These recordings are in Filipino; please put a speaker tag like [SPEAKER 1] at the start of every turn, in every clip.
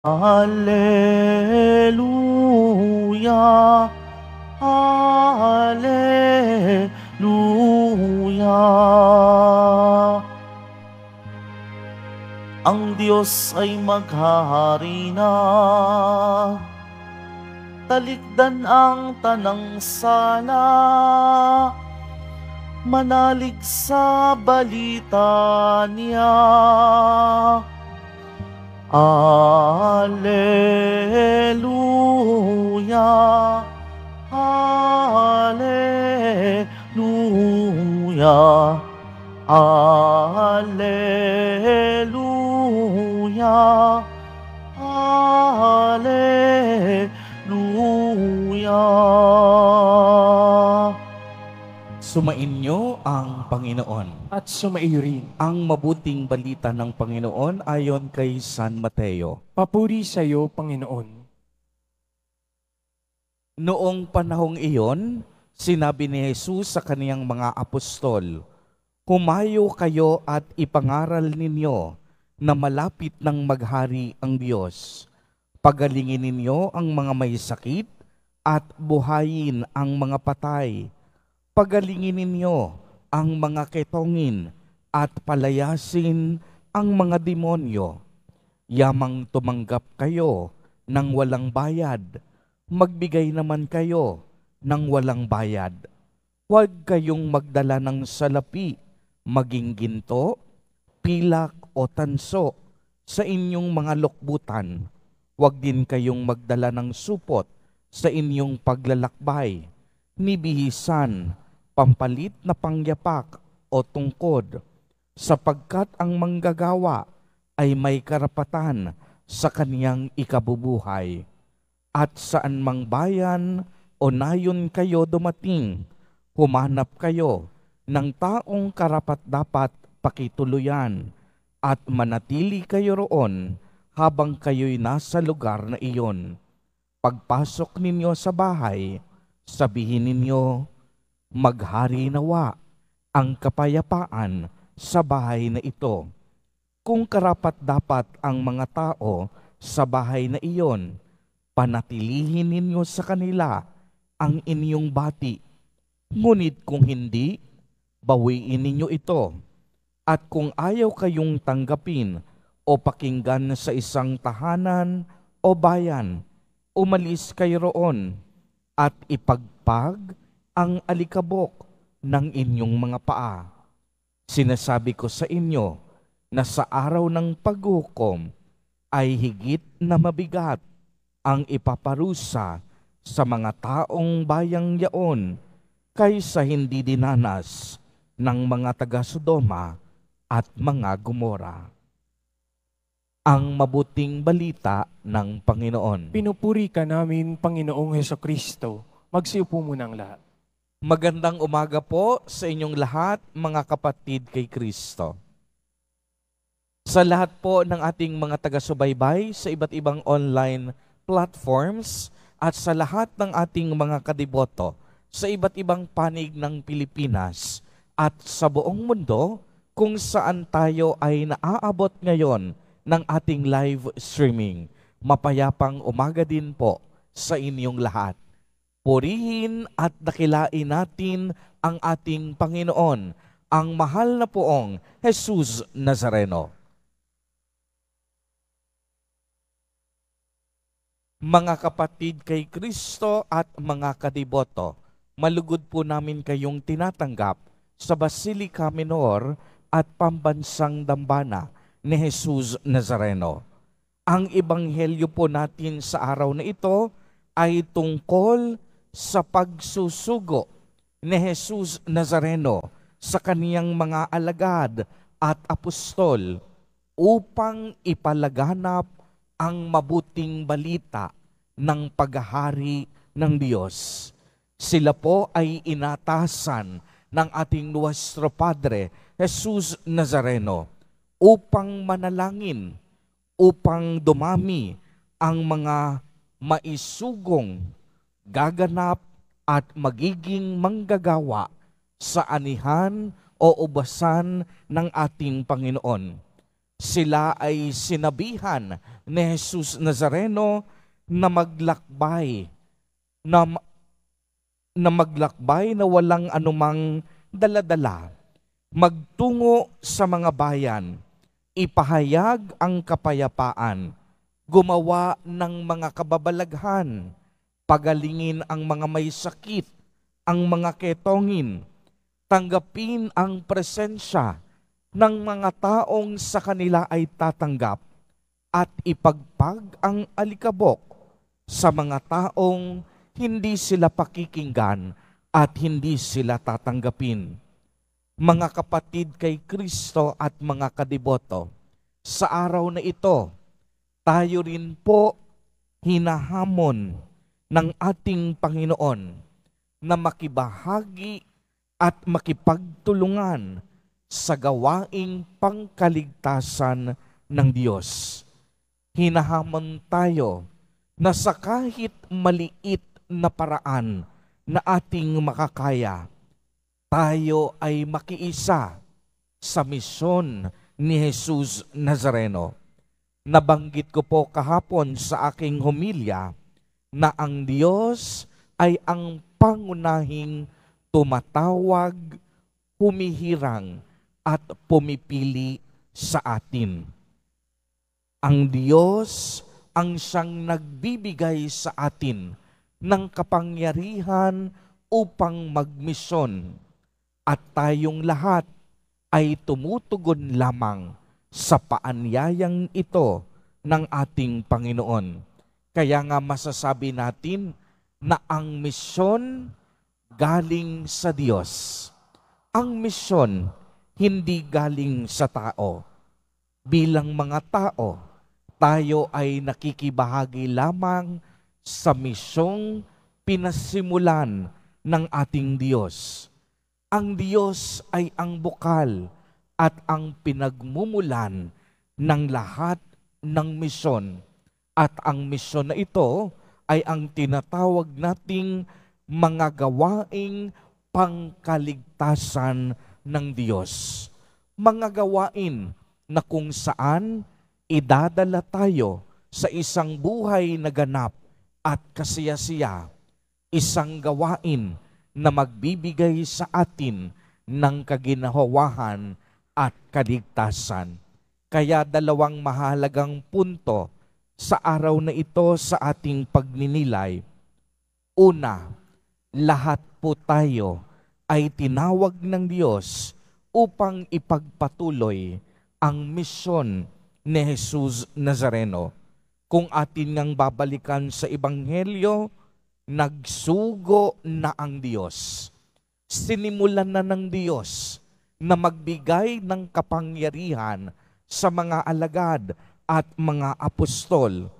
[SPEAKER 1] Hallelujah, Hallelujah. Ang Diyos ay maghahari na, talikdan ang tanang sala, manalig sa balita niya. Hallelujah, Hallelujah, Hallelujah, Hallelujah.
[SPEAKER 2] Sumainyo ang Panginoon.
[SPEAKER 3] At sumaiyo rin.
[SPEAKER 2] Ang mabuting balita ng Panginoon ayon kay San Mateo.
[SPEAKER 3] Papuri sa iyo, Panginoon.
[SPEAKER 2] Noong panahong iyon, sinabi ni Jesus sa kaniyang mga apostol, "Humayo kayo at ipangaral ninyo na malapit ng maghari ang Diyos. Pagalingin ninyo ang mga may sakit at buhayin ang mga patay. Pagalingin ninyo ang mga ketongin at palayasin ang mga demonyo. Yamang tumanggap kayo ng walang bayad, magbigay naman kayo ng walang bayad. Huwag kayong magdala ng salapi, maging ginto, pilak o tanso sa inyong mga lokbutan. Huwag din kayong magdala ng supot sa inyong paglalakbay, ni bihisan, pampalit na pangyapak o tungkod, sapagkat ang manggagawa ay may karapatan sa kaniyang ikabubuhay. At saan mang bayan o nayon kayo dumating, humanap kayo ng taong karapat-dapat pakituluyan at manatili kayo roon habang kayo'y nasa lugar na iyon. Pagpasok ninyo sa bahay, sabihin ninyo, maghari nawa ang kapayapaan sa bahay na ito. Kung karapat-dapat ang mga tao sa bahay na iyon, panatilihin ninyo sa kanila ang inyong bati. Ngunit kung hindi, bawiin ninyo ito. At kung ayaw kayong tanggapin o pakinggan sa isang tahanan o bayan, umalis kayo roon at ipagpag ang alikabok ng inyong mga paa. Sinasabi ko sa inyo na sa araw ng paghukom ay higit na mabigat ang ipaparusa sa mga taong bayang yaon kaysa hindi dinanas ng mga taga-Sodoma at mga Gomora. Ang mabuting balita ng Panginoon.
[SPEAKER 3] Pinupuri ka namin, Panginoong Hesukristo. Magsiupo muna ang lahat.
[SPEAKER 2] Magandang umaga po sa inyong lahat, mga kapatid kay Kristo. Sa lahat po ng ating mga taga-subaybay sa iba't ibang online platforms at sa lahat ng ating mga kadiboto sa iba't ibang panig ng Pilipinas at sa buong mundo kung saan tayo ay naaabot ngayon ng ating live streaming. Mapayapang umaga din po sa inyong lahat. Purihin at dakilain natin ang ating Panginoon, ang mahal na poong Jesus Nazareno. Mga kapatid kay Kristo at mga kadiboto, malugod po namin kayong tinatanggap sa Basilica Minor at Pambansang Dambana ni Jesus Nazareno. Ang ebanghelyo po natin sa araw na ito ay tungkol sa pagsusugo ni Jesus Nazareno sa kaniyang mga alagad at apostol upang ipalaganap ang mabuting balita ng paghahari ng Diyos. Sila po ay inatasan ng ating Nuestro Padre, Jesus Nazareno, upang manalangin, upang dumami ang mga maisugong, gaganap at magiging manggagawa sa anihan o ubasan ng ating Panginoon. Sila ay sinabihan ni Jesus Nazareno na maglakbay, na walang anumang daladala, magtungo sa mga bayan, ipahayag ang kapayapaan, gumawa ng mga kababalaghan, pagalingin ang mga may sakit, ang mga ketongin, tanggapin ang presensya ng mga taong sa kanila ay tatanggap, at ipagpag ang alikabok sa mga taong hindi sila pakikinggan at hindi sila tatanggapin. Mga kapatid kay Kristo at mga kadiboto, sa araw na ito, tayo rin po hinahamon ng ating Panginoon na makibahagi at makipagtulungan sa gawaing pangkaligtasan ng Diyos. Hinahamon tayo na sa kahit maliit na paraan na ating makakaya, tayo ay makiisa sa misyon ni Jesus Nazareno. Nabanggit ko po kahapon sa aking homilya na ang Diyos ay ang pangunahing tumatawag, humihirang at pumipili sa atin. Ang Diyos ang siyang nagbibigay sa atin ng kapangyarihan upang magmisyon, at tayong lahat ay tumutugon lamang sa paanyayang ito ng ating Panginoon. Kaya nga masasabi natin na ang misyon galing sa Diyos. Ang misyon hindi galing sa tao. Bilang mga tao, tayo ay nakikibahagi lamang sa misyong pinasimulan ng ating Diyos. Ang Diyos ay ang bukal at ang pinagmumulan ng lahat ng misyon. At ang misyon na ito ay ang tinatawag nating mga gawaing pangkaligtasan ng Diyos. Mga gawain na kung saan idadala tayo sa isang buhay na ganap at kasiyasiya, isang gawain na magbibigay sa atin ng kaginawahan at kaligtasan. Kaya dalawang mahalagang punto sa araw na ito sa ating pagninilay. Una, lahat po tayo ay tinawag ng Diyos upang ipagpatuloy ang misyon ni Jesus Nazareno. Kung atin ngang babalikan sa Ebanghelyo, nagsugo na ang Diyos. Sinimulan na ng Diyos na magbigay ng kapangyarihan sa mga alagad at mga apostol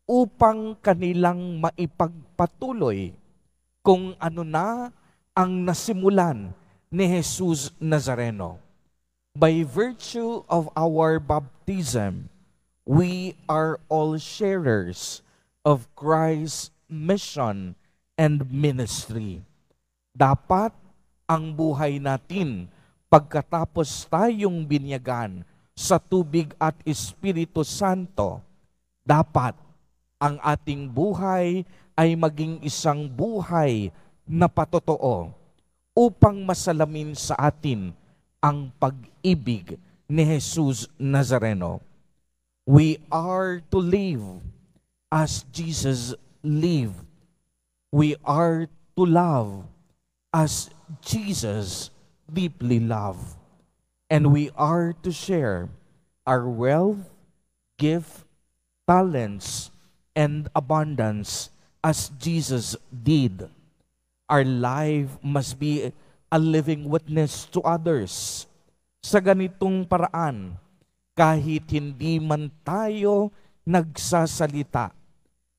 [SPEAKER 2] upang kanilang maipagpatuloy kung ano na ang nasimulan ni Jesus Nazareno. By virtue of our baptism, we are all sharers of Christ's mission and ministry. Dapat ang buhay natin pagkatapos tayong binyagan sa tubig at Espiritu Santo, dapat ang ating buhay ay maging isang buhay na patotoo upang masalamin sa atin ang pag-ibig ni Jesus Nazareno. We are to live as Jesus lived. We are to love as Jesus deeply loved. And we are to share our wealth, gift, talents, and abundance as Jesus did. Our life must be a living witness to others. Sa ganitong paraan, kahit hindi man tayo nagsasalita,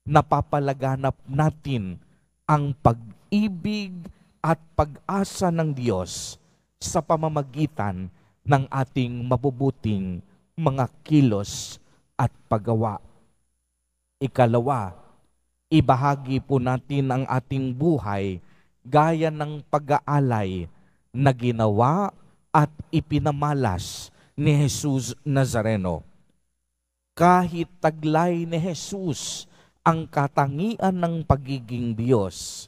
[SPEAKER 2] napapalaganap natin ang pag-ibig at pag-asa ng Diyos sa pamamagitan ng ating mabubuting mga kilos at paggawa. Ikalawa, ibahagi po natin ang ating buhay gaya ng pag-aalay na ginawa at ipinamalas ni Jesus Nazareno. Kahit taglay ni Jesus ang katangian ng pagiging Diyos,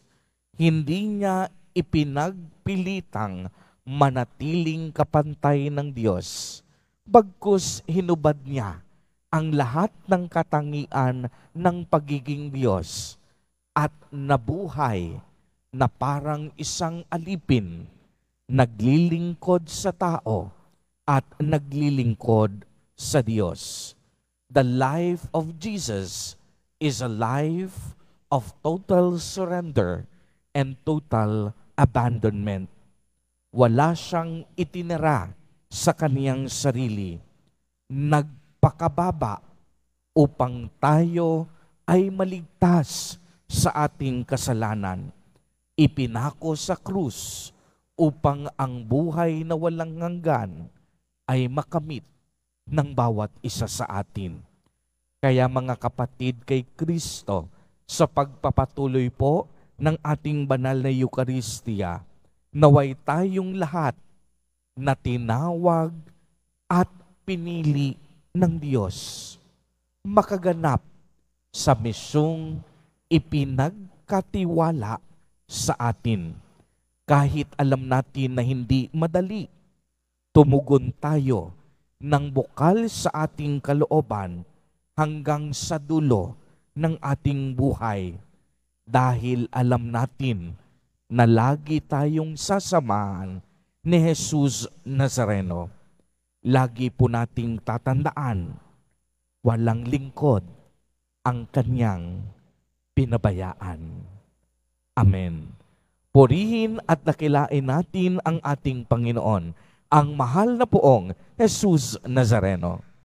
[SPEAKER 2] hindi niya ipinagpilitang manatiling kapantay ng Diyos. Bagkus hinubad niya ang lahat ng katangian ng pagiging Diyos at nabuhay na parang isang alipin, naglilingkod sa tao at naglilingkod sa Diyos. The life of Jesus is a life of total surrender and total abandonment. Wala siyang itinira sa kaniyang sarili. Nagpakababa upang tayo ay maligtas sa ating kasalanan. Ipinako sa krus upang ang buhay na walang hanggan ay makamit ng bawat isa sa atin. Kaya mga kapatid kay Kristo, sa pagpapatuloy po ng ating banal na Eucharistia, naway tayong lahat na tinawag at pinili ng Diyos makaganap sa misyong ipinagkatiwala sa atin. Kahit alam natin na hindi madali, tumugon tayo ng bukal sa ating kalooban hanggang sa dulo ng ating buhay. Dahil alam natin na lagi tayong sasamahan ni Jesus Nazareno. Lagi po nating tatandaan, walang lingkod ang kanyang pinabayaan. Amen. Purihin at dakilain natin ang ating Panginoon, ang mahal na poong Jesus Nazareno.